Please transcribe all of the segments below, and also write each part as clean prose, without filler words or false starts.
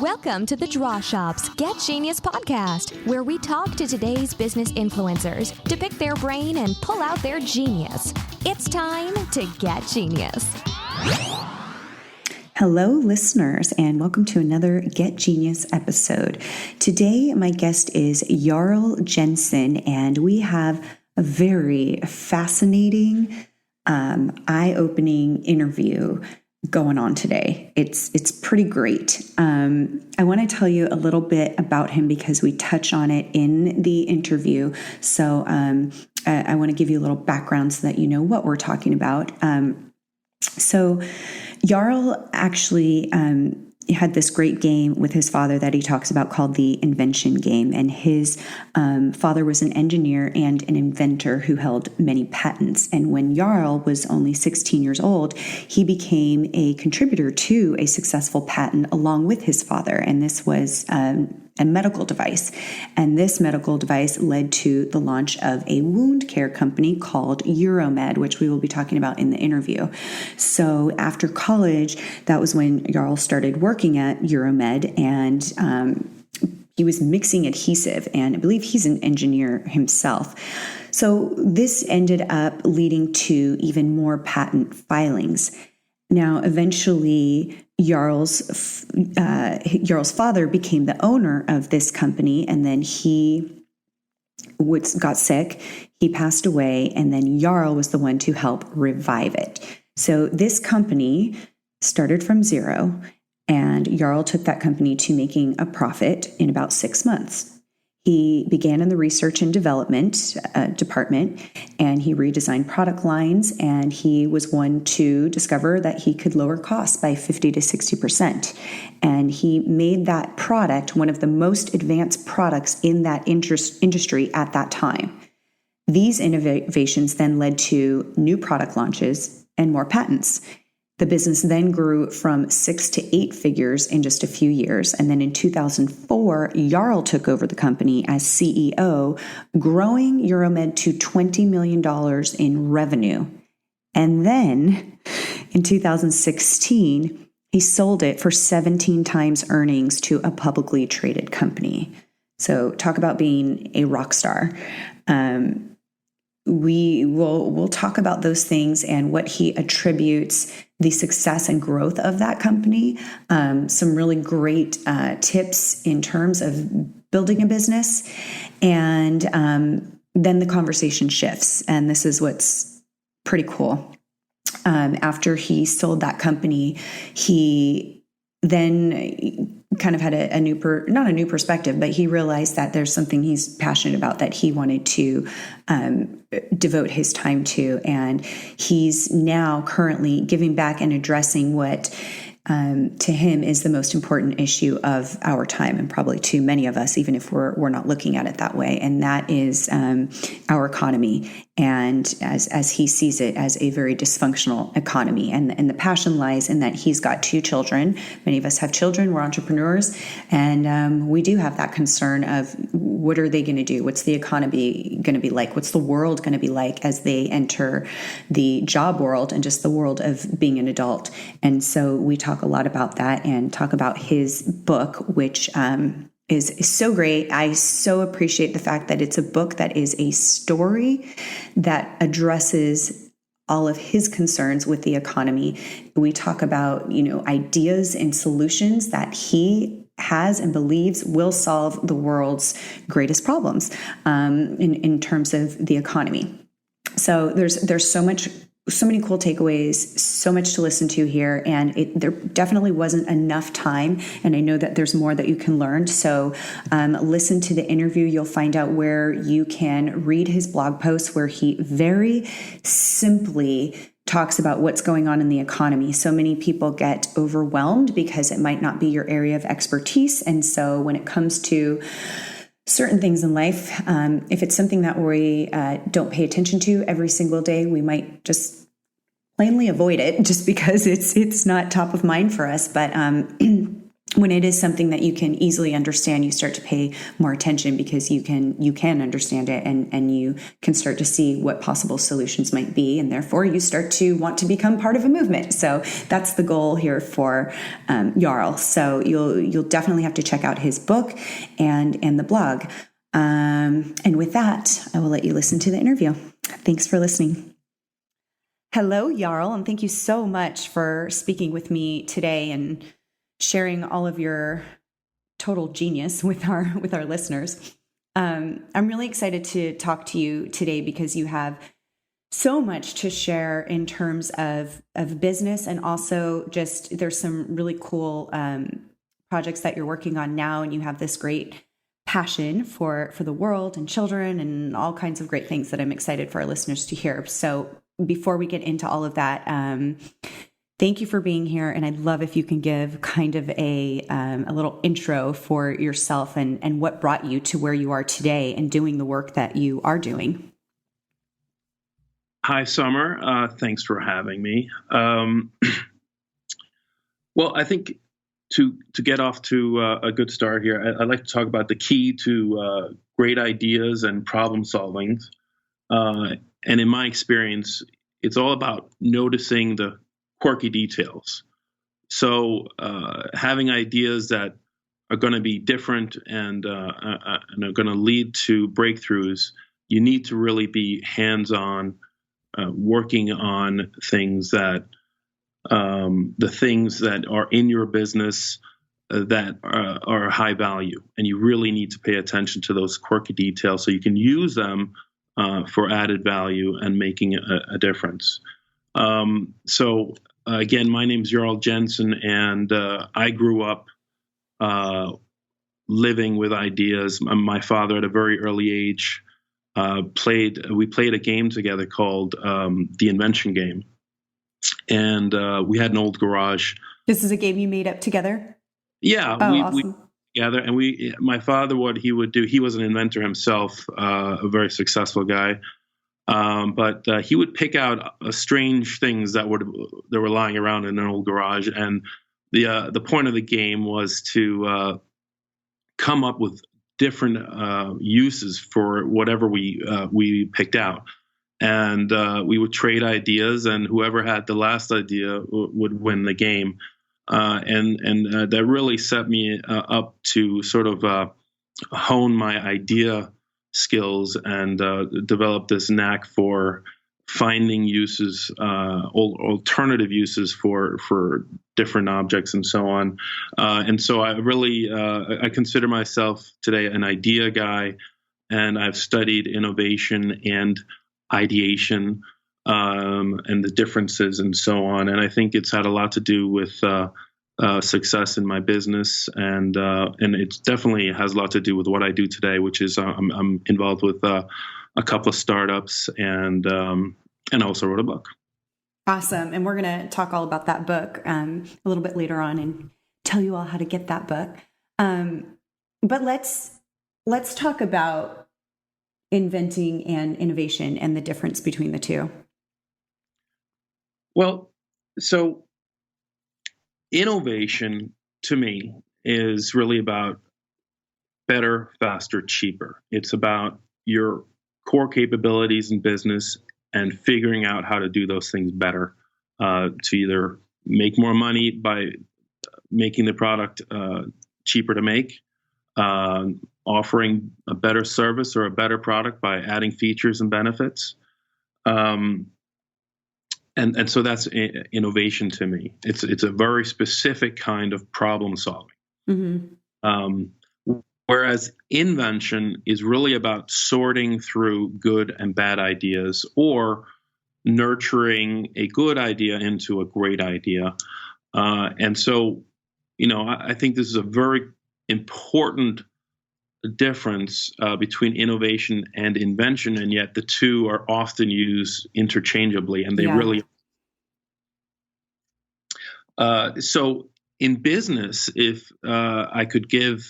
Welcome to the Draw Shop's Get Genius podcast, where we talk to today's business influencers to pick their brain and pull out their genius. It's time to get genius. Hello, listeners, and welcome to another Get Genius episode. Today, my guest is Jarl Jensen, and we have a very fascinating, eye-opening interview going on today. It's pretty great. I want to tell you a little bit about him because we touch on it in the interview. So I want to give you a little background so that you know what we're talking about. So Jarl actually had this great game with his father that he talks about called the Invention game. And his father was an engineer and an inventor who held many patents. And when Jarl was only 16 years old, he became a contributor to a successful patent along with his father. And this was a medical device. And this medical device led to the launch of a wound care company called Euromed, which we will be talking about in the interview. So after college, that was when Jarl started working at Euromed, and he was mixing adhesive, and I believe he's an engineer himself. So this ended up leading to even more patent filings. Now, eventually, Jarl's father became the owner of this company, and then he got sick, he passed away, and then Jarl was the one to help revive it. So this company started from zero, and Jarl took that company to making a profit in about 6 months. He began in the research and development department, and he redesigned product lines, and he was one to discover that he could lower costs by 50 to 60%. And he made that product one of the most advanced products in that industry at that time. These innovations then led to new product launches and more patents. The business then grew from 6 to 8 figures in just a few years. And then in 2004, Jarl took over the company as CEO, growing Euromed to $20 million in revenue. And then in 2016, he sold it for 17 times earnings to a publicly traded company. So talk about being a rock star. We'll talk about those things and what he attributes the success and growth of that company. Some really great tips in terms of building a business. And then the conversation shifts. And this is what's pretty cool. After he sold that company, he then kind of had a new, not a new perspective, but he realized that there's something he's passionate about that he wanted to devote his time to. And he's now currently giving back and addressing what to him is the most important issue of our time, and probably to many of us, even if we're not looking at it that way. And that is our economy. And as he sees it, as a very dysfunctional economy. And the passion lies in that he's got 2 children. Many of us have children. We're entrepreneurs. And we do have that concern of what are they going to do? What's the economy going to be like? What's the world going to be like as they enter the job world and just the world of being an adult? And so we talk a lot about that and talk about his book, which is so great. I so appreciate the fact that it's a book that is a story that addresses all of his concerns with the economy. We talk about, ideas and solutions that he has and believes will solve the world's greatest problems in terms of the economy. So there's so many cool takeaways, so much to listen to here, and there definitely wasn't enough time, and I know that there's more that you can learn. So listen to the interview. You'll find out where you can read his blog posts where he very simply talks about what's going on in the economy. So many people get overwhelmed because it might not be your area of expertise, and so when it comes to certain things in life, if it's something that we don't pay attention to every single day, we might just plainly avoid it just because it's not top of mind for us. But when it is something that you can easily understand, you start to pay more attention because you can understand it, and you can start to see what possible solutions might be, and therefore you start to want to become part of a movement. So that's the goal here for Jarl. So you'll definitely have to check out his book and the blog. And with that, I will let you listen to the interview. Thanks for listening. Hello, Jarl, and thank you so much for speaking with me today and sharing all of your total genius with our listeners. I'm really excited to talk to you today because you have so much to share in terms of business, and also just there's some really cool projects that you're working on now, and you have this great passion for the world and children and all kinds of great things that I'm excited for our listeners to hear. So before we get into all of that, thank you for being here, and I'd love if you can give kind of a little intro for yourself and what brought you to where you are today and doing the work that you are doing. Hi, Summer. Thanks for having me. Well, I think to get off to a good start here, I'd like to talk about the key to great ideas and problem solving. And in my experience, it's all about noticing the quirky details. So having ideas that are going to be different and are going to lead to breakthroughs, you need to really be hands-on, working on things that the things that are in your business that are high value, and you really need to pay attention to those quirky details so you can use them for added value and making a difference. Again, my name's Jarl Jensen, and I grew up living with ideas. My father, at a very early age, we played a game together called the Invention game, and we had an old garage. This is a game you made up together? Yeah, awesome. We together, and my father, what he would do, he was an inventor himself, a very successful guy. But he would pick out strange things that were lying around in an old garage, and the point of the game was to come up with different uses for whatever we picked out, and we would trade ideas, and whoever had the last idea would win the game, and that really set me up to sort of hone my idea skills and develop this knack for finding uses, alternative uses for different objects and so on. And so I really, I consider myself today an idea guy, and I've studied innovation and ideation and the differences and so on. And I think it's had a lot to do with success in my business, and it definitely has a lot to do with what I do today, which is I'm involved with a couple of startups and also wrote a book. Awesome, and we're going to talk all about that book a little bit later on and tell you all how to get that book. But let's talk about inventing and innovation and the difference between the two. Well, so innovation, to me, is really about better, faster, cheaper. It's about your core capabilities in business and figuring out how to do those things better, to either make more money by making the product cheaper to make, offering a better service or a better product by adding features and benefits. And so that's innovation to me. It's a very specific kind of problem solving. Mm-hmm. Whereas invention is really about sorting through good and bad ideas, or nurturing a good idea into a great idea. And so, I think this is a very important difference between innovation and invention, and yet the two are often used interchangeably, and they really. So in business, if I could give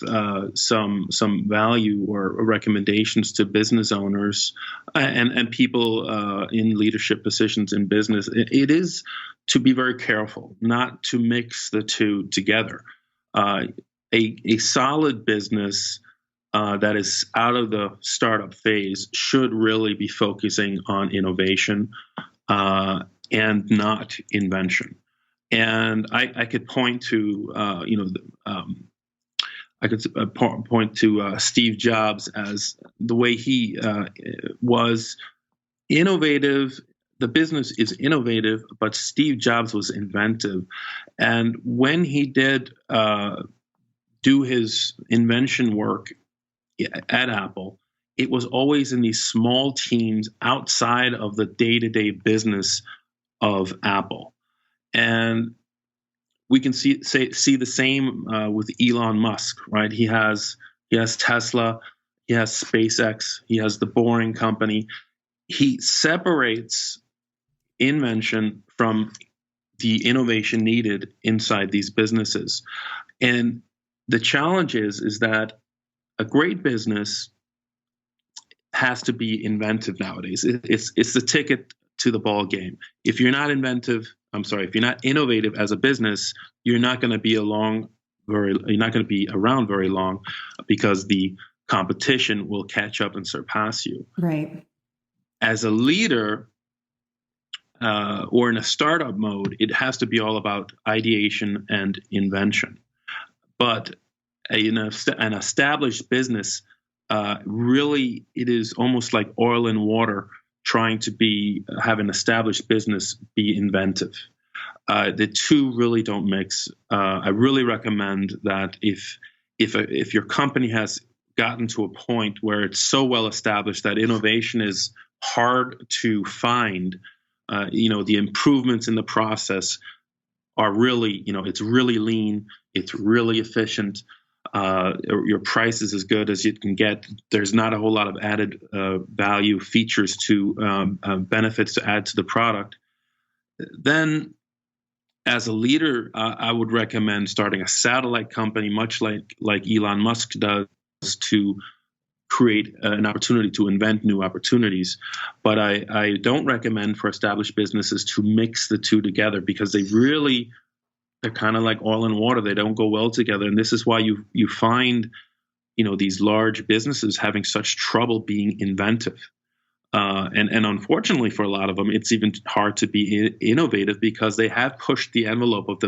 some value or recommendations to business owners and people in leadership positions in business, it is to be very careful not to mix the two together. A solid business that is out of the startup phase should really be focusing on innovation and not invention. And I could point to, point to Steve Jobs as the way he was innovative. The business is innovative, but Steve Jobs was inventive. And when he did do his invention work at Apple, it was always in these small teams outside of the day-to-day business of Apple. And we can see the same with Elon Musk, right? He has Tesla, he has SpaceX, he has the Boring Company. He separates invention from the innovation needed inside these businesses. And the challenge is that a great business has to be inventive nowadays. It's the ticket to the ball game. If you're not if you're not innovative as a business, you're not going to be around very long, because the competition will catch up and surpass you. Right. As a leader, or in a startup mode, it has to be all about ideation and invention. But an established business, really, it is almost like oil and water, trying to have an established business be inventive. The two really don't mix. I really recommend that if your company has gotten to a point where it's so well established that innovation is hard to find, the improvements in the process are really, it's really lean, it's really efficient. Your price is as good as you can get. There's not a whole lot of added value features to benefits to add to the product. Then, as a leader, I would recommend starting a satellite company, much like Elon Musk does, to create an opportunity to invent new opportunities. But I don't recommend for established businesses to mix the two together, because they're kind of like oil and water. They don't go well together. And this is why you find, these large businesses having such trouble being inventive. And unfortunately for a lot of them, it's even hard to be innovative, because they have pushed the envelope of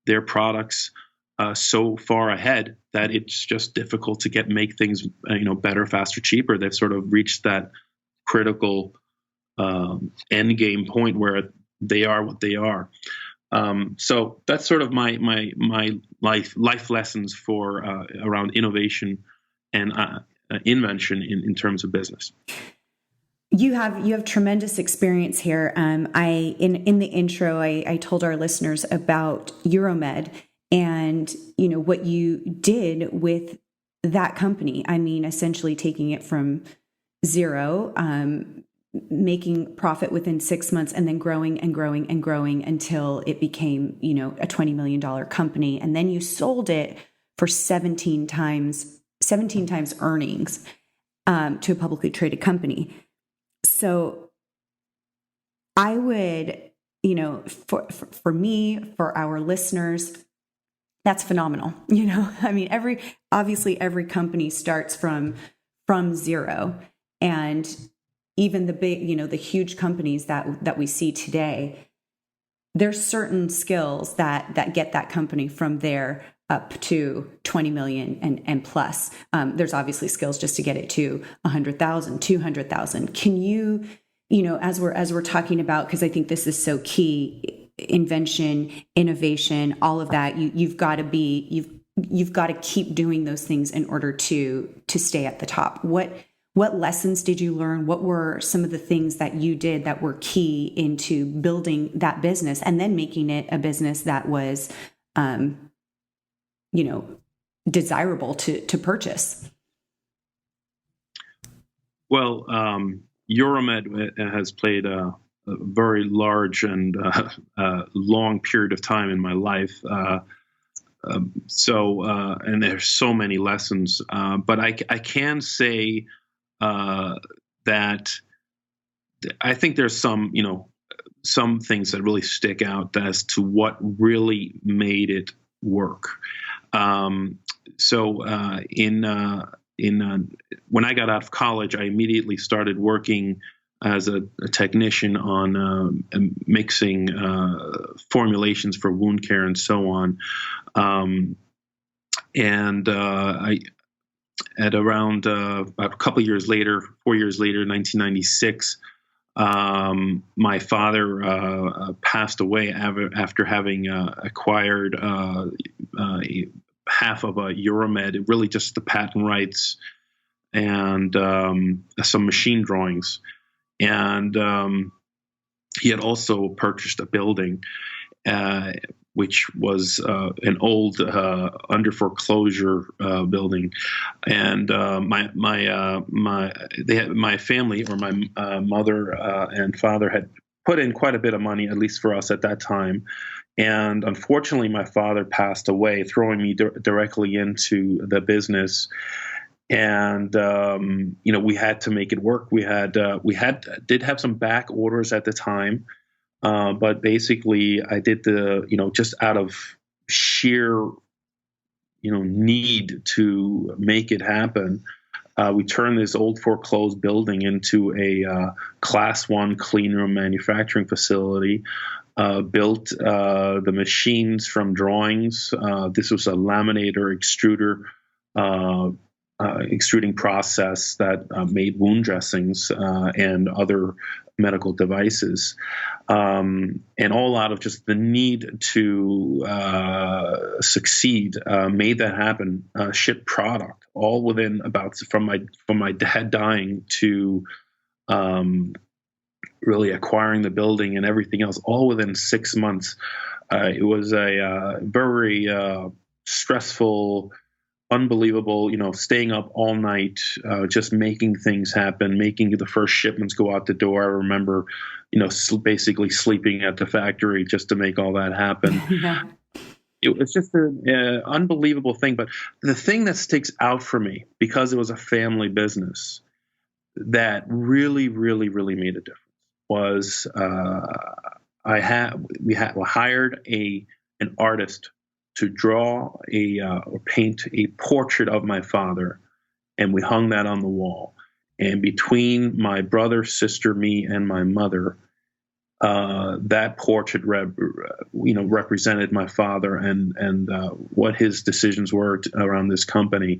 their products so far ahead that it's just difficult to make things better, faster, cheaper. They've sort of reached that critical end game point where they are what they are. So that's sort of my life lessons for around innovation and invention in terms of business. You have tremendous experience here. In the intro, I told our listeners about Euromed and what you did with that company. I mean, essentially taking it from zero, making profit within 6 months, and then growing and growing and growing until it became a $20 million company, and then you sold it for 17 times earnings to a publicly traded company. So I would, for me, for our listeners, that's phenomenal. I mean, every company starts from zero, and even the big, the huge companies that we see today, there's certain skills that get that company from there up to 20 million and plus. There's obviously skills just to get it to 100,000, 200,000. Can you, as we're talking about, because I think this is so key, invention, innovation, all of that, you've got to keep doing those things in order to stay at the top. What lessons did you learn? What were some of the things that you did that were key into building that business and then making it a business that was, desirable to purchase? Well, Euromed has played a very large and long period of time in my life. And there's so many lessons, but I can say that I think there's some things that really stick out as to what really made it work. When I got out of college, I immediately started working as a technician on mixing formulations for wound care and so on. At around a couple years later, 4 years later, 1996, my father passed away after having acquired half of a Euromed, really just the patent rights and some machine drawings. And he had also purchased a building, which was an old under foreclosure building. And my family, or my mother and father, had put in quite a bit of money, at least for us at that time. And unfortunately, my father passed away, throwing me directly into the business. And we had to make it work. We did have some back orders at the time, but basically, I did just out of sheer need to make it happen. We turned this old foreclosed building into a Class 1 clean room manufacturing facility. Built the machines from drawings. This was a laminator extruder. Extruding process that made wound dressings and other medical devices, and all out of just the need to succeed, made that happen. Shipped product all within about from my dad dying to really acquiring the building and everything else, all within 6 months. It was a very stressful, unbelievable, staying up all night, just making things happen, making the first shipments go out the door. I remember, basically sleeping at the factory just to make all that happen. Yeah. It was just an unbelievable thing. But the thing that sticks out for me, because it was a family business, that really, really, really made a difference was we hired an artist to draw or paint a portrait of my father, and we hung that on the wall. And between my brother, sister, me, and my mother, that portrait represented my father and what his decisions were around this company.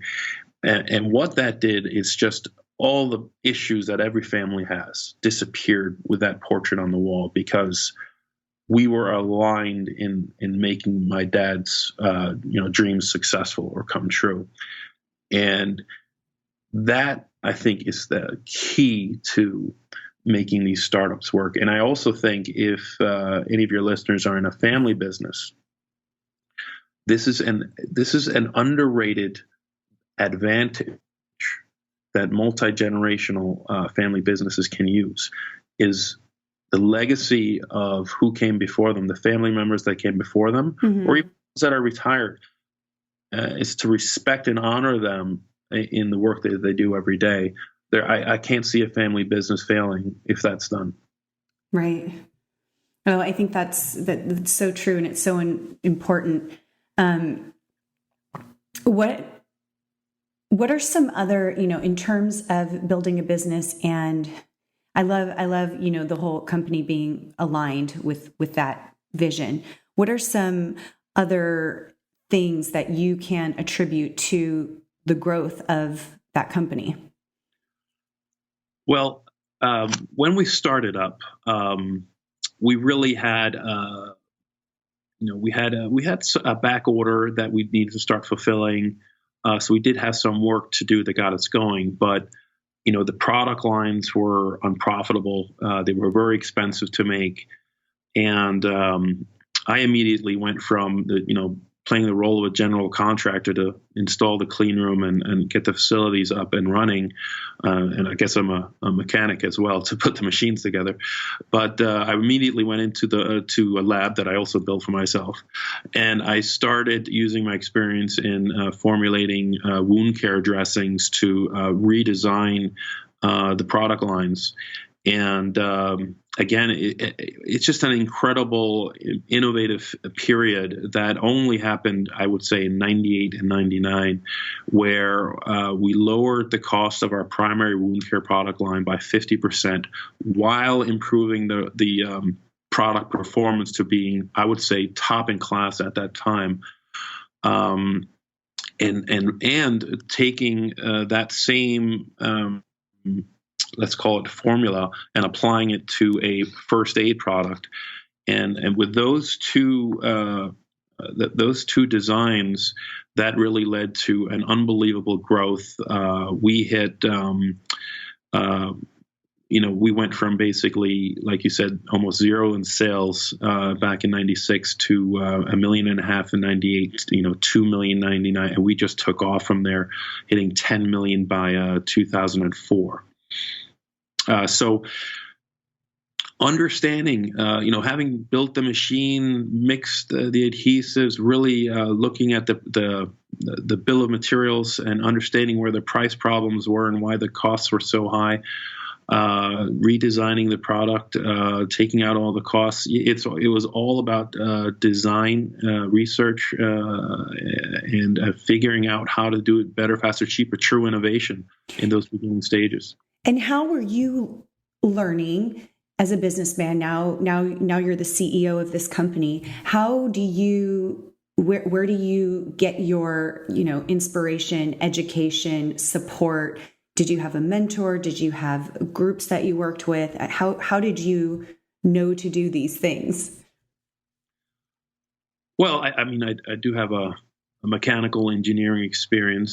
And what that did is just all the issues that every family has disappeared with that portrait on the wall, because we were aligned in making my dad's dreams successful or come true. And that, I think, is the key to making these startups work. And I also think if any of your listeners are in a family business, this is an underrated advantage that multi-generational family businesses can use, is the legacy of who came before them, the family members that came before them, or even those that are retired, is to respect and honor them in the work that they do every day. I can't see a family business failing if that's done. Right. Oh, I think that's so true, and it's so important. What are some other, in terms of building a business, and I love, the whole company being aligned with that vision. What are some other things that you can attribute to the growth of that company? Well, when we started up, we really had, we had a back order that we needed to start fulfilling. So we did have some work to do that got us going, but the product lines were unprofitable. They were very expensive to make. And I immediately went from playing the role of a general contractor to install the clean room and get the facilities up and running. And I guess I'm a mechanic as well to put the machines together. But I immediately went into to a lab that I also built for myself. And I started using my experience in formulating wound care dressings to redesign the product lines. And again, it's just an incredible, innovative period that only happened, I would say, in 98 and 99, where we lowered the cost of our primary wound care product line by 50% while improving the product performance to being, I would say, top in class at that time. And taking that same let's call it formula, and applying it to a first aid product. And with those two designs, that really led to an unbelievable growth. We hit, we went from basically, like you said, almost zero in sales back in 96 to $1.5 million in 98, 2 million 99, and we just took off from there, hitting 10 million by 2004. So understanding, having built the machine, mixed the adhesives, really looking at the bill of materials and understanding where the price problems were and why the costs were so high, redesigning the product, taking out all the costs. It was all about design, research, and figuring out how to do it better, faster, cheaper, true innovation in those beginning stages. And how were you learning as a businessman? Now you're the CEO of this company. How do you, where do you get your, inspiration, education, support? Did you have a mentor? Did you have groups that you worked with? How did you know to do these things? Well, I do have a mechanical engineering education.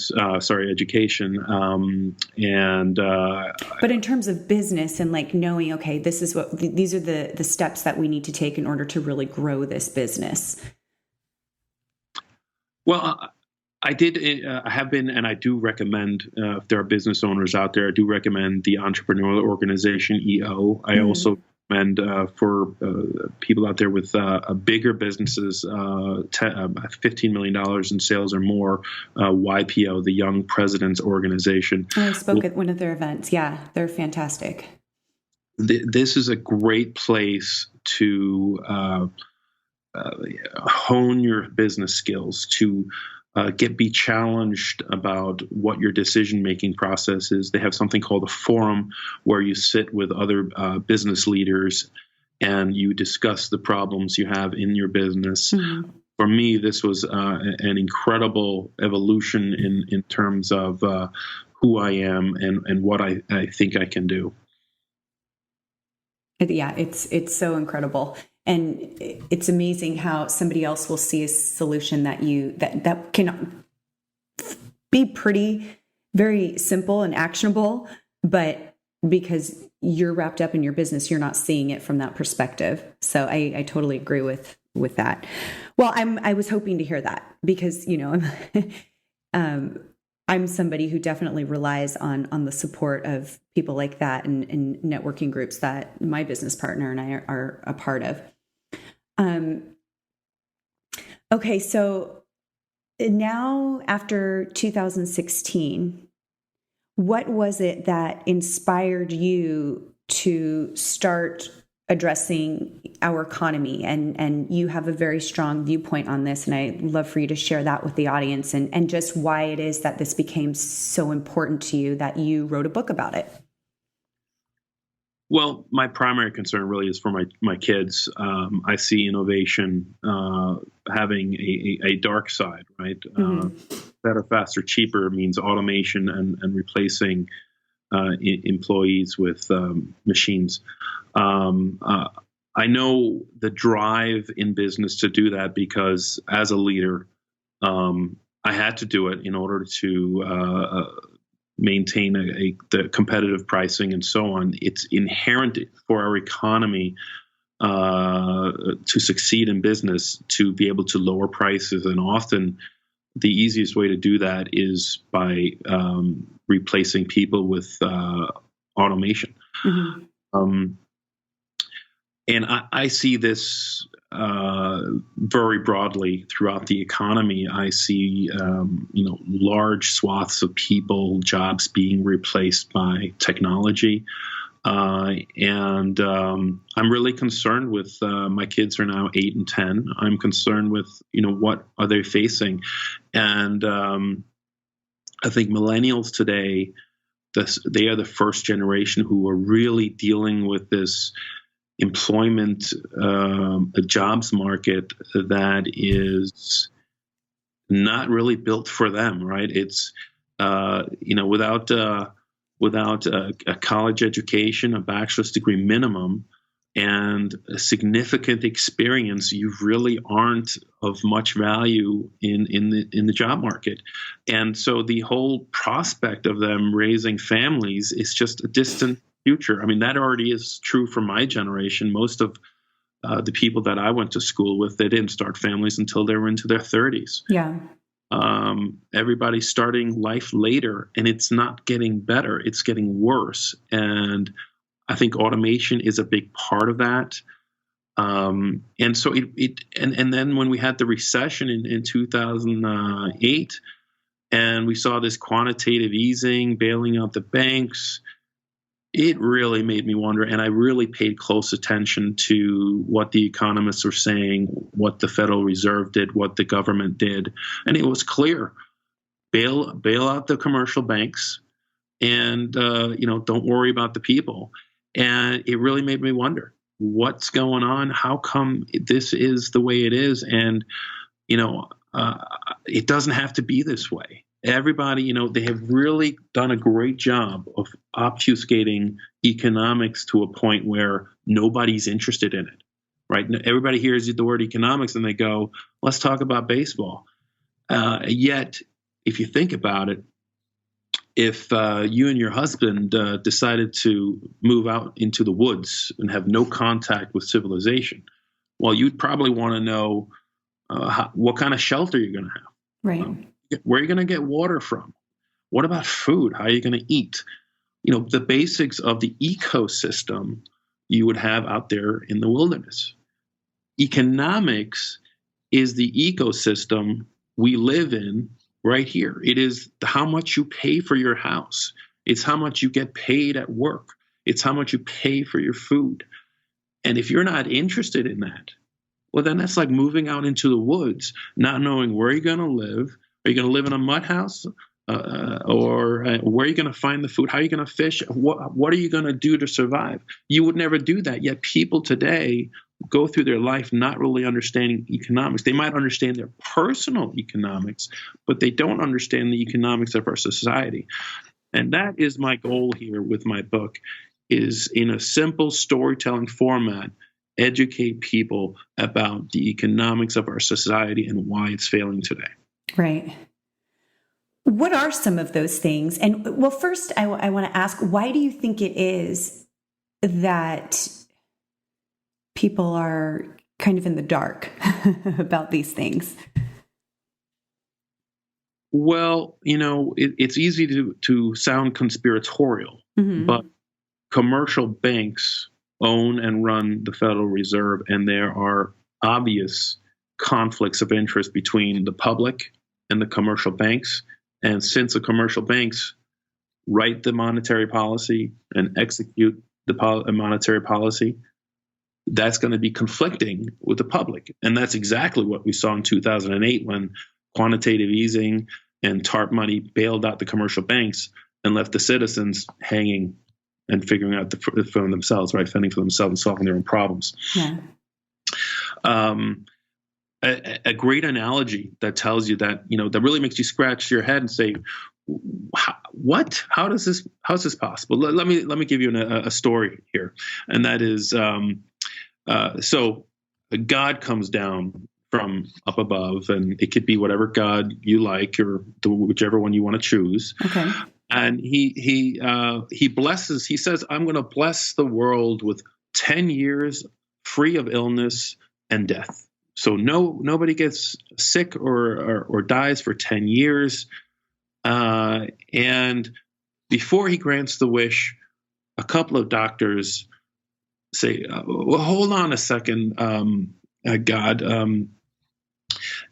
But in terms of business and knowing, okay, these are the steps that we need to take in order to really grow this business. Well, I did. I have been, and I do recommend, if there are business owners out there, I do recommend the Entrepreneurial Organization, EO. I also recommend for people out there with bigger businesses, $15 million in sales or more, YPO, the Young Presidents Organization. I spoke at one of their events. Yeah, they're fantastic. This is a great place to hone your business skills, to be challenged about what your decision-making process is. They have something called a forum where you sit with other business leaders and you discuss the problems you have in your business. Mm-hmm. For me, this was an incredible evolution in terms of who I am and what I think I can do. Yeah, it's so incredible. And it's amazing how somebody else will see a solution that can be very simple and actionable, but because you're wrapped up in your business, you're not seeing it from that perspective. So I totally agree with that. Well, I was hoping to hear that because, I'm somebody who definitely relies on the support of people like that and networking groups that my business partner and I are a part of. Okay, so now after 2016, what was it that inspired you to start addressing our economy? And you have a very strong viewpoint on this, and I'd love for you to share that with the audience and just why it is that this became so important to you that you wrote a book about it. Well, my primary concern really is for my kids. I see innovation having a dark side, right? Mm-hmm. Better, faster, cheaper means automation and replacing employees with machines. I know the drive in business to do that because as a leader, I had to do it in order to maintain the competitive pricing and so on. It's inherent for our economy to succeed in business to be able to lower prices. And often the easiest way to do that is by replacing people with automation. Mm-hmm. And I see this very broadly throughout the economy. I see, large swaths of people, jobs being replaced by technology. And I'm really concerned with my kids are now 8 and 10. I'm concerned with, what are they facing? And I think millennials today, they are the first generation who are really dealing with this employment, a jobs market that is not really built for them, right? It's, without a college education, a bachelor's degree minimum, and a significant experience, you really aren't of much value in the job market. And so the whole prospect of them raising families is just a distant future. I mean, that already is true for my generation. Most of the people that I went to school with, they didn't start families until they were into their 30s. Yeah. Everybody's starting life later, and it's not getting better. It's getting worse. And I think automation is a big part of that. And so and then when we had the recession in 2008, and we saw this quantitative easing, bailing out the banks, it really made me wonder. And I really paid close attention to what the economists were saying, what the Federal Reserve did, what the government did. And it was clear, bail out the commercial banks, and, don't worry about the people. And it really made me wonder, what's going on? How come this is the way it is? And, it doesn't have to be this way. Everybody, they have really done a great job of obfuscating economics to a point where nobody's interested in it, right? Everybody hears the word economics and they go, let's talk about baseball. Yet, if you think about it, if you and your husband decided to move out into the woods and have no contact with civilization, well, you'd probably want to know what kind of shelter you're going to have. Right. Where are you going to get water from? What about food? How are you going to eat? The basics of the ecosystem you would have out there in the wilderness. Economics is the ecosystem we live in right here. It is how much you pay for your house. It's how much you get paid at work. It's how much you pay for your food. And if you're not interested in that, well, then that's like moving out into the woods, not knowing where you're going to live. Are you going to live in a mud house? Or where are you going to find the food? How are you going to fish? What are you going to do to survive? You would never do that. Yet people today go through their life not really understanding economics. They might understand their personal economics, but they don't understand the economics of our society. And that is my goal here with my book, is in a simple storytelling format, educate people about the economics of our society and why it's failing today. Right. What are some of those things? And well, first, I want to ask, why do you think it is that people are kind of in the dark about these things? Well, it's easy to sound conspiratorial, but commercial banks own and run the Federal Reserve, and there are obvious conflicts of interest between the public and the commercial banks. And since the commercial banks write the monetary policy and execute the monetary policy, that's going to be conflicting with the public. And that's exactly what we saw in 2008 when quantitative easing and TARP money bailed out the commercial banks and left the citizens hanging and figuring out for themselves, right? Fending for themselves and solving their own problems. Yeah. A great analogy that tells you that, that really makes you scratch your head and say, what? How's this possible? Let me give you a story here. And that is, so God comes down from up above, and it could be whatever God you like, or whichever one you want to choose. Okay. And he blesses, he says, I'm going to bless the world with 10 years free of illness and death. So nobody gets sick or dies for 10 years. And before he grants the wish, a couple of doctors say, well, hold on a second, God.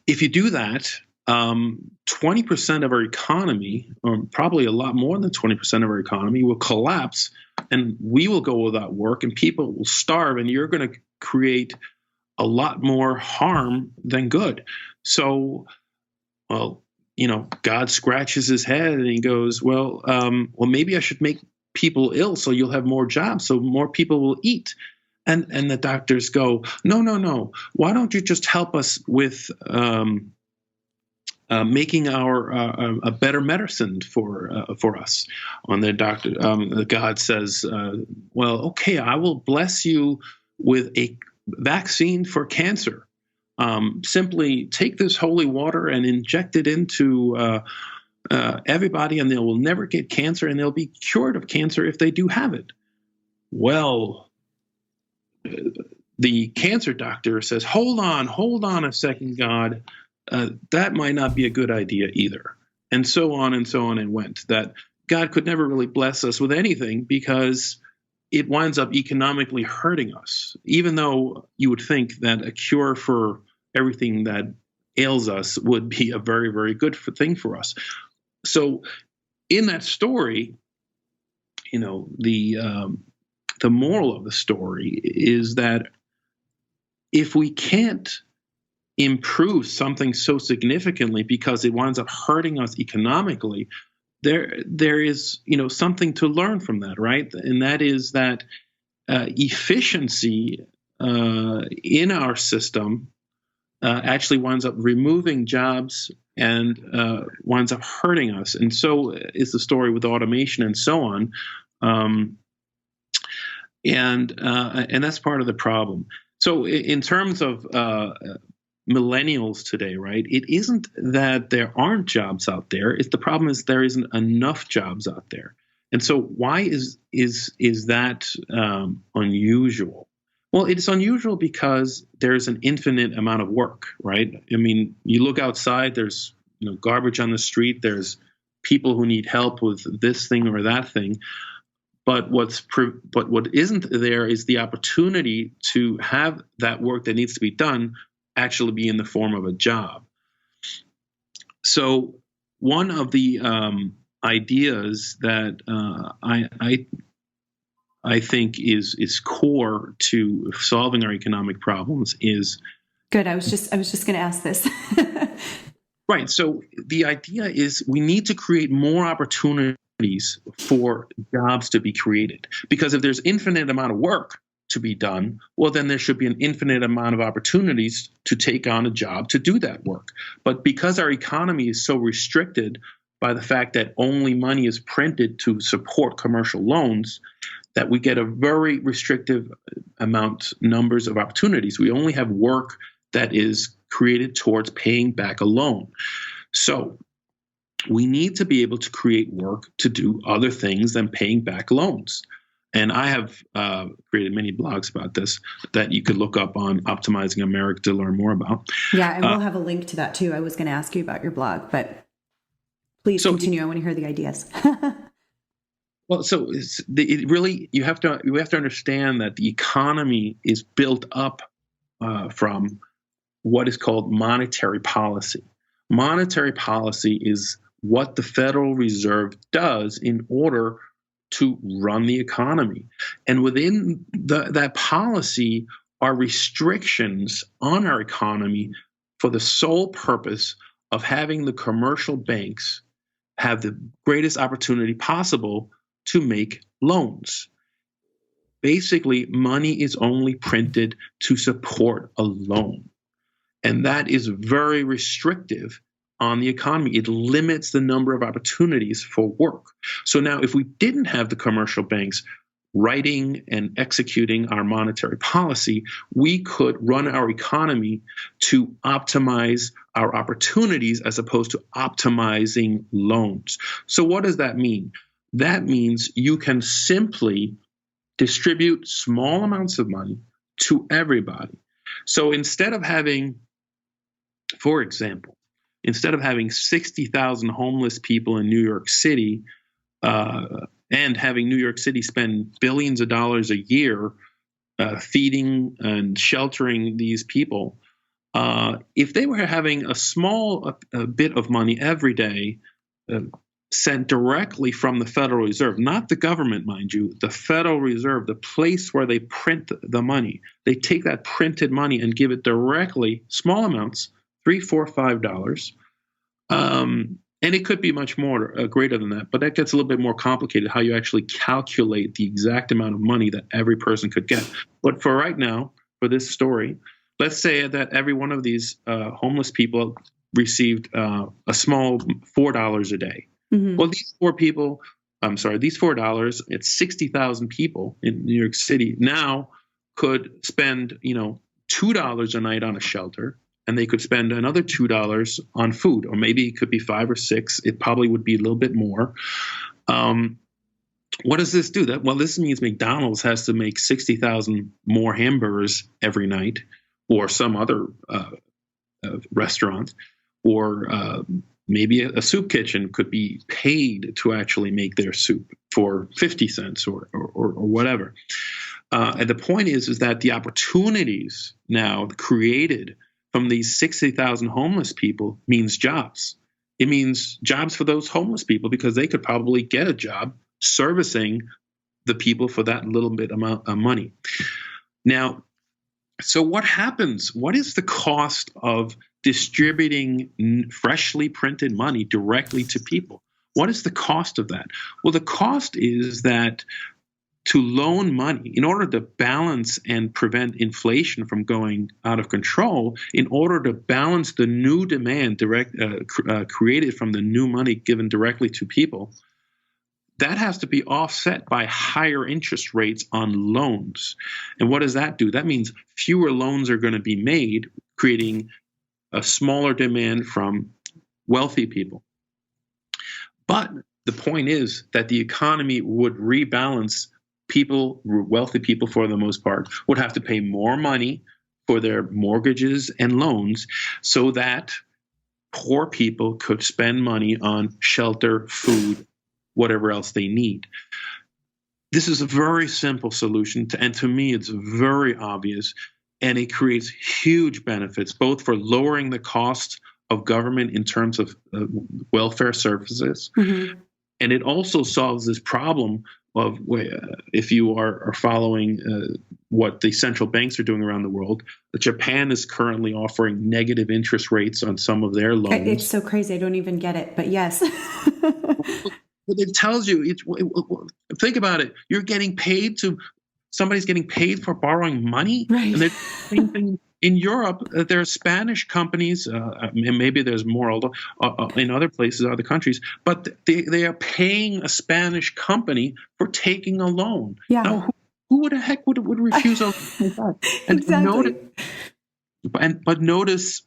If you do that, 20% of our economy, or probably a lot more than 20% of our economy, will collapse, and we will go without work, and people will starve, and you're going to create a lot more harm than good. So, well, God scratches his head and he goes, well, maybe I should make people ill so you'll have more jobs, so more people will eat. And the doctors go, no. Why don't you just help us with making a better medicine for us? On the doctor, God says, well, okay, I will bless you with a vaccine for cancer. Simply take this holy water and inject it into everybody, and they will never get cancer, and they'll be cured of cancer if they do have it. Well, the cancer doctor says, hold on a second, God. That might not be a good idea either. And so on and went. That God could never really bless us with anything because it winds up economically hurting us, even though you would think that a cure for everything that ails us would be a very, very good thing for us. So in that story, the moral of the story is that if we can't improve something so significantly because it winds up hurting us economically, there is something to learn from that, right? And that is that efficiency in our system actually winds up removing jobs and winds up hurting us. And so is the story with automation and so on. And that's part of the problem. So in terms of millennials today, right, it isn't that there aren't jobs out there. The problem is there isn't enough jobs out there. And so why is that unusual? Well, it's unusual because there's an infinite amount of work, right? I mean, you look outside, there's garbage on the street, there's people who need help with this thing or that thing. But what isn't there is the opportunity to have that work that needs to be done actually be in the form of a job. So one of the ideas that I think is core to solving our economic problems is good. I was just going to ask this. Right. So the idea is we need to create more opportunities for jobs to be created, because if there's infinite amount of work to be done, well, then there should be an infinite amount of opportunities to take on a job to do that work. But because our economy is so restricted by the fact that only money is printed to support commercial loans, that we get a very restrictive numbers of opportunities. We only have work that is created towards paying back a loan. So we need to be able to create work to do other things than paying back loans. And I have created many blogs about this that you could look up on Optimizing America to learn more about. Yeah, and we'll have a link to that too. I was going to ask you about your blog, but please continue. I want to hear the ideas. Well, so you have to understand that the economy is built up from what is called monetary policy. Monetary policy is what the Federal Reserve does in order to run the economy. And within that policy are restrictions on our economy for the sole purpose of having the commercial banks have the greatest opportunity possible to make loans. Basically, money is only printed to support a loan. And that is very restrictive on the economy. It limits the number of opportunities for work. So now if we didn't have the commercial banks writing and executing our monetary policy, we could run our economy to optimize our opportunities as opposed to optimizing loans. So what does that mean? That means you can simply distribute small amounts of money to everybody. So instead of having, for example, 60,000 homeless people in New York City and having New York City spend billions of dollars a year feeding and sheltering these people, if they were having a small bit of money every day sent directly from the Federal Reserve, not the government, mind you, the Federal Reserve, the place where they print the money, they take that printed money and give it directly, small amounts, $3, $4, $5. And it could be much more greater than that, but that gets a little bit more complicated, how you actually calculate the exact amount of money that every person could get. But for right now, for this story, let's say that every one of these homeless people received a small $4 a day. Mm-hmm. Well, these $4, it's 60,000 people in New York City now could spend, $2 a night on a shelter, and they could spend another $2 on food, or maybe it could be $5 or $6. It probably would be a little bit more. What does this do? This means McDonald's has to make 60,000 more hamburgers every night, or some other restaurant, or maybe a soup kitchen could be paid to actually make their soup for 50 cents or whatever. And the point is that the opportunities now created from these 60,000 homeless people means jobs. It means jobs for those homeless people, because they could probably get a job servicing the people for that little bit amount of money. Now, so what happens? What is the cost of distributing freshly printed money directly to people? What is the cost of that? Well, the cost is that to loan money, in order to balance and prevent inflation from going out of control, in order to balance the new demand created from the new money given directly to people, that has to be offset by higher interest rates on loans. And what does that do? That means fewer loans are going to be made, creating a smaller demand from wealthy people. But the point is that the economy would rebalance. People, wealthy people for the most part, would have to pay more money for their mortgages and loans so that poor people could spend money on shelter, food, whatever else they need. This is a very simple solution, and to me, it's very obvious, and it creates huge benefits, both for lowering the cost of government in terms of welfare services, mm-hmm. and it also solves this problem of if you are following what the central banks are doing around the world. Japan is currently offering negative interest rates on some of their loans. It's so crazy. I don't even get it, but yes. It tells you, think about it. You're getting paid somebody's getting paid for borrowing money. Right. And same thing in Europe. There are Spanish companies, and maybe there's more in other places, other countries, but they are paying a Spanish company for taking a loan. Yeah. Now, who the heck would refuse a loan like that? And exactly. But notice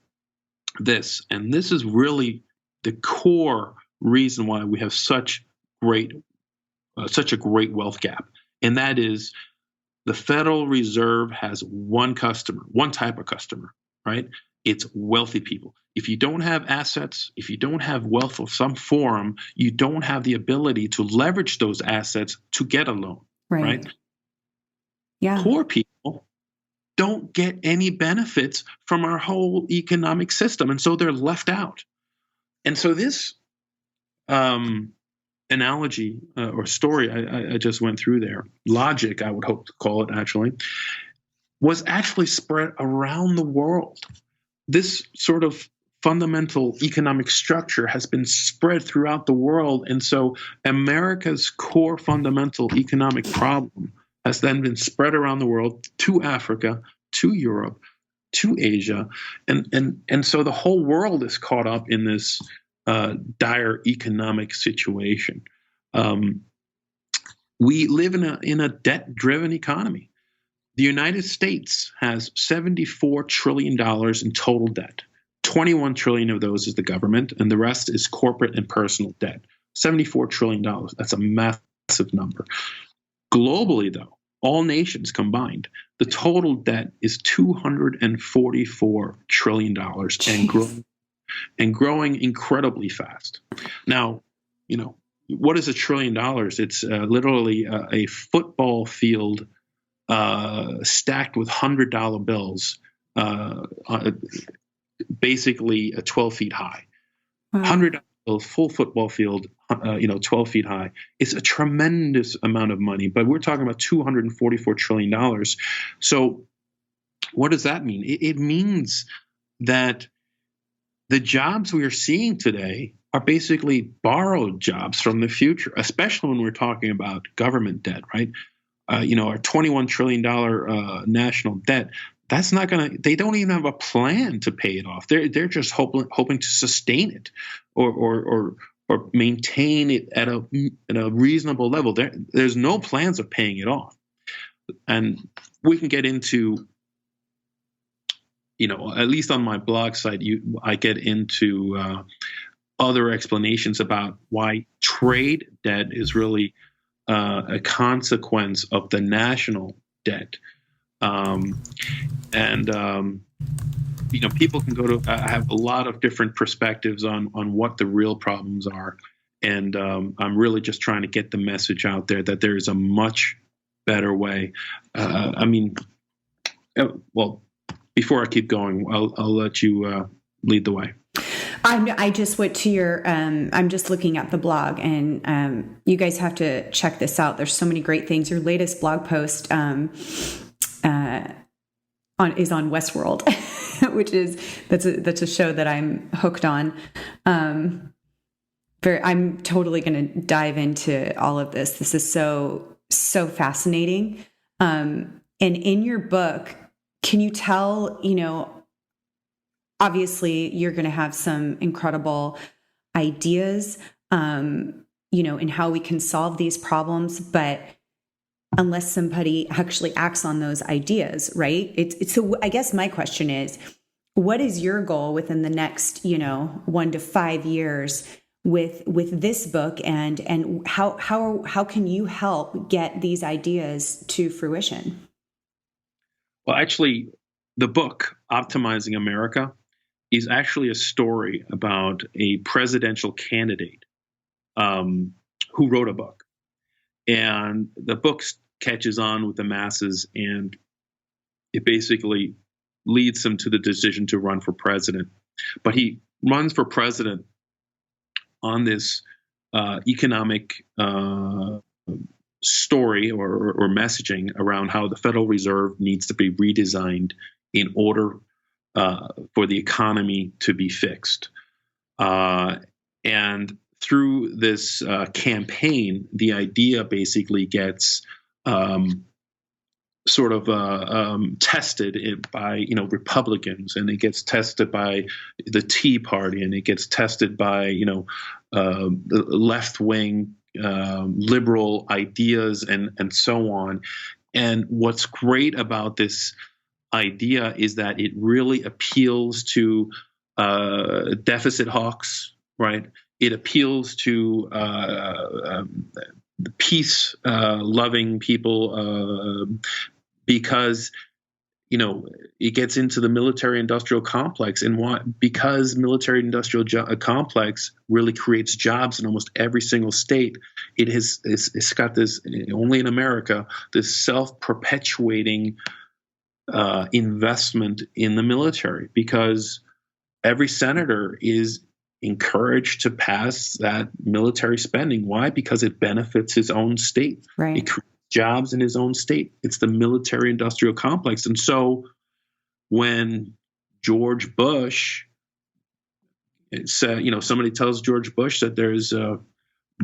this, and this is really the core reason why we have such a great wealth gap, and that is the Federal Reserve has one type of customer, right? It's wealthy people. If you don't have assets, if you don't have wealth of some form, you don't have the ability to leverage those assets to get a loan, right? Yeah. Poor people don't get any benefits from our whole economic system, and so they're left out. And so this analogy or story I just went through there, logic, I would hope to call it actually, was actually spread around the world. This sort of fundamental economic structure has been spread throughout the world. And so America's core fundamental economic problem has then been spread around the world to Africa, to Europe, to Asia. And so the whole world is caught up in this dire economic situation. We live in a debt-driven economy. The United States has $74 trillion in total debt. 21 trillion of those is the government, and the rest is corporate and personal debt. $74 trillion. That's a massive number. Globally, though, all nations combined, the total debt is $244 trillion and growing incredibly fast. Now, what is $1 trillion? It's literally a football field stacked with $100 bills basically 12 feet high. Wow. 100 full football field, 12 feet high. It's a tremendous amount of money, but we're talking about $244 trillion. So what does that mean? It means that the jobs we are seeing today are basically borrowed jobs from the future, especially when we're talking about government debt, right? Our $21 trillion national debt, that's not going to, they don't even have a plan to pay it off. They're just hoping to sustain it or maintain it at a reasonable level. There's no plans of paying it off. And we can get into, at least on my blog site, I get into other explanations about why trade debt is really a consequence of the national debt. People can go to have a lot of different perspectives on what the real problems are. And I'm really just trying to get the message out there that there is a much better way. Before I keep going, I'll let you lead the way. I just went to your, I'm just looking at the blog, and you guys have to check this out. There's so many great things. Your latest blog post is on Westworld, which that's a show that I'm hooked on. I'm totally going to dive into all of this. This is so fascinating. And in your book, can you tell, obviously you're going to have some incredible ideas, in how we can solve these problems, but unless somebody actually acts on those ideas, right? So I guess my question is, what is your goal within the next, 1 to 5 years with this book, and how can you help get these ideas to fruition? Well, actually, the book, Optimizing America, is actually a story about a presidential candidate who wrote a book. And the book catches on with the masses, and it basically leads him to the decision to run for president. But he runs for president on this economic story or messaging around how the Federal Reserve needs to be redesigned in order for the economy to be fixed. And through this campaign, the idea basically gets tested by Republicans, and it gets tested by the Tea Party, and it gets tested by the left wing liberal ideas and so on. And what's great about this idea is that it really appeals to deficit hawks, right? It appeals to peace loving people because it gets into the military industrial complex, and because military industrial complex really creates jobs in almost every single state. It's got this, only in America, this self-perpetuating investment in the military, because every senator is encouraged to pass that military spending. Why? Because it benefits his own state. Right. It creates jobs in his own state. It's the military industrial complex. And so when George Bush said, somebody tells George Bush that there's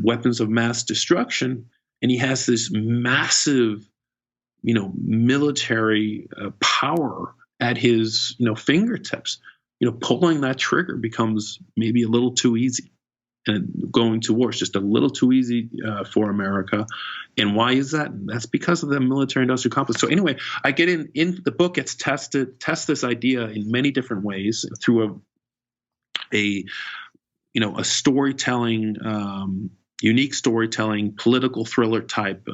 weapons of mass destruction, and he has this massive military power at his fingertips, pulling that trigger becomes maybe a little too easy, and going to war is just a little too easy for America. And why is that? That's because of the military industrial complex. So anyway, I get in the book gets tests this idea in many different ways through a storytelling, unique storytelling, political thriller type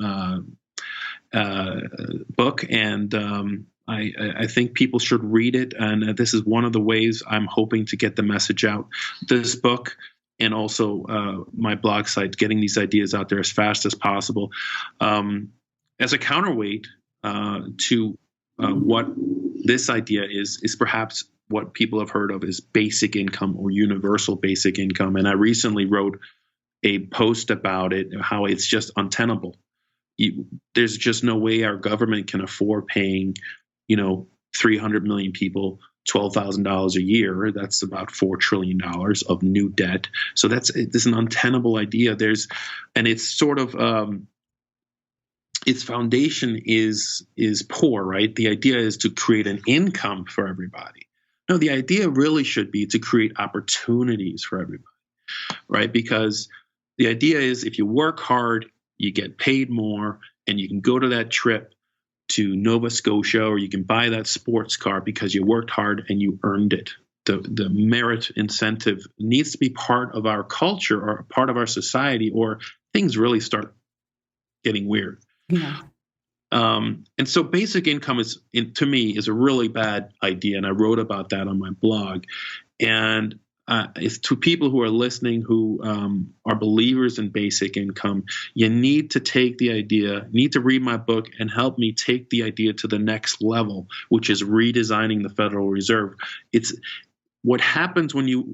book. And I think people should read it. And this is one of the ways I'm hoping to get the message out. This book, and also my blog site, getting these ideas out there as fast as possible. As a counterweight to what this idea is perhaps what people have heard of as basic income or universal basic income. And I recently wrote a post about it, how it's just untenable. There's just no way our government can afford paying, 300 million people $12,000 a year. That's about $4 trillion of new debt. So it's an untenable idea. And it's sort of, its foundation is poor, right? The idea is to create an income for everybody. No, the idea really should be to create opportunities for everybody, right? Because the idea is if you work hard, you get paid more, and you can go to that trip to Nova Scotia, or you can buy that sports car because you worked hard and you earned it. The merit incentive needs to be part of our culture or part of our society, or things really start getting weird. Yeah. And so basic income to me is a really bad idea. And I wrote about that on my blog. And it's to people who are listening who are believers in basic income. You need to read my book and help me take the idea to the next level, which is redesigning the Federal Reserve. It's what happens when you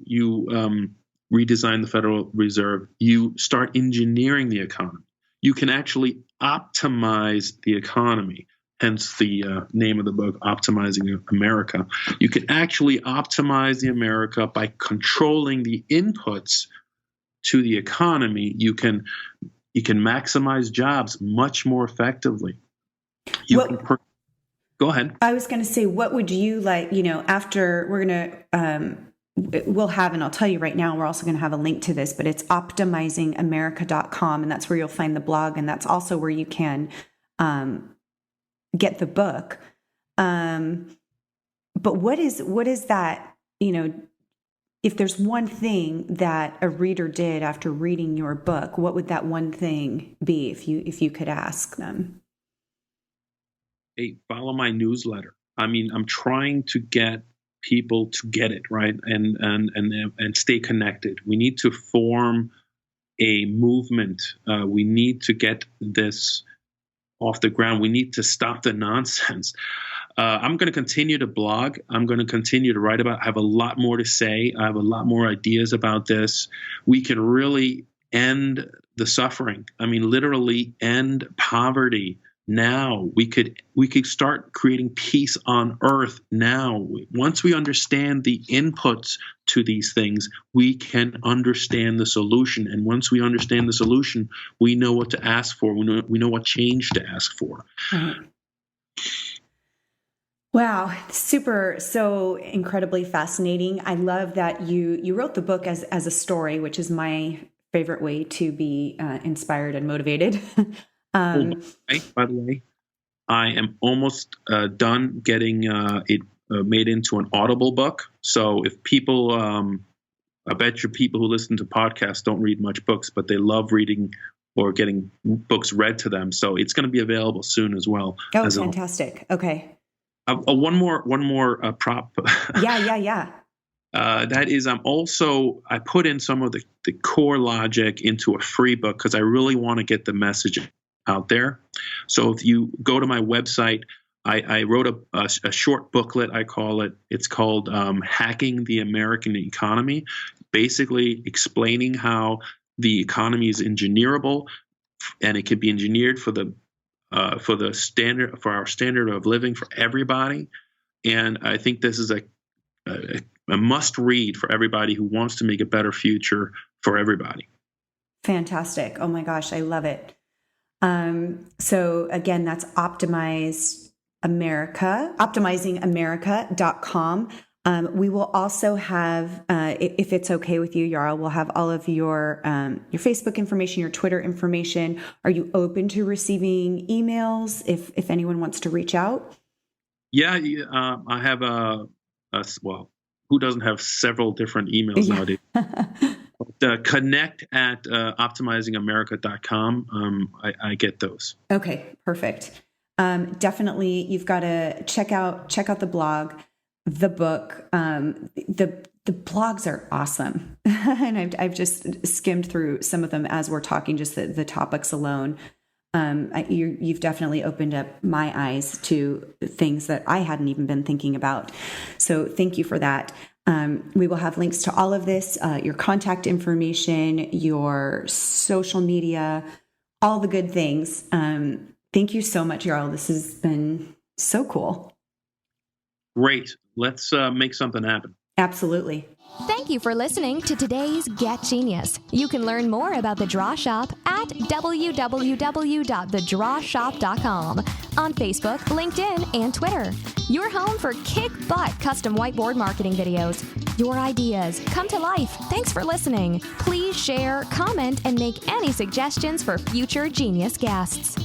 redesign the Federal Reserve. You start engineering the economy. You can actually optimize the economy. Hence the name of the book, Optimizing America. You can actually optimize the America by controlling the inputs to the economy. You can maximize jobs much more effectively. Go ahead. I was going to say, what would you like, after we're going to, we'll have, and I'll tell you right now, we're also going to have a link to this, but it's optimizingamerica.com, and that's where you'll find the blog. And that's also where you can, get the book. But what is that, if there's one thing that a reader did after reading your book, what would that one thing be if you could ask them? Hey, follow my newsletter. I mean, I'm trying to get people to get it, right? And stay connected. We need to form a movement. We need to get this off the ground. We need to stop the nonsense. I'm going to continue to blog. I'm going to continue to write about. I have a lot more to say. I have a lot more ideas about this. We can really end the suffering. I mean, literally end poverty now. We could start creating peace on earth now. Once we understand the inputs to these things, we can understand the solution. And once we understand the solution, we know what to ask for. We know what change to ask for. Mm-hmm. Wow. So incredibly fascinating. I love that you wrote the book as a story, which is my favorite way to be inspired and motivated. By the way, I am almost done getting it made into an Audible book. So if people, I bet you people who listen to podcasts don't read much books, but they love reading or getting books read to them. So it's going to be available soon as well. Oh, fantastic. Okay. One more prop. Yeah. That is, I put in some of the core logic into a free book because I really want to get the message out there. So if you go to my website, I wrote a short booklet, I call it. It's called Hacking the American Economy, basically explaining how the economy is engineerable, and it can be engineered for our standard of living for everybody. And I think this is a must read for everybody who wants to make a better future for everybody. Fantastic. Oh my gosh, I love it. So again, that's optimizingamerica.com. We will also have, if it's okay with you, Jarl, we'll have all of your Facebook information, your Twitter information. Are you open to receiving emails if anyone wants to reach out? Yeah, I have who doesn't have several different emails nowadays? Connect at optimizingamerica.com. I get those. Okay, perfect. Definitely, you've got to check out the blog, the book. The blogs are awesome, and I've just skimmed through some of them as we're talking, just the topics alone. You've definitely opened up my eyes to things that I hadn't even been thinking about. So thank you for that. We will have links to all of this, your contact information, your social media, all the good things. Thank you so much, Jarl. This has been so cool. Great. Let's make something happen. Absolutely. Thank you for listening to today's Get Genius. You can learn more about The Draw Shop at www.thedrawshop.com, on Facebook, LinkedIn, and Twitter. Your home for kick-butt custom whiteboard marketing videos. Your ideas come to life. Thanks for listening. Please share, comment, and make any suggestions for future Genius guests.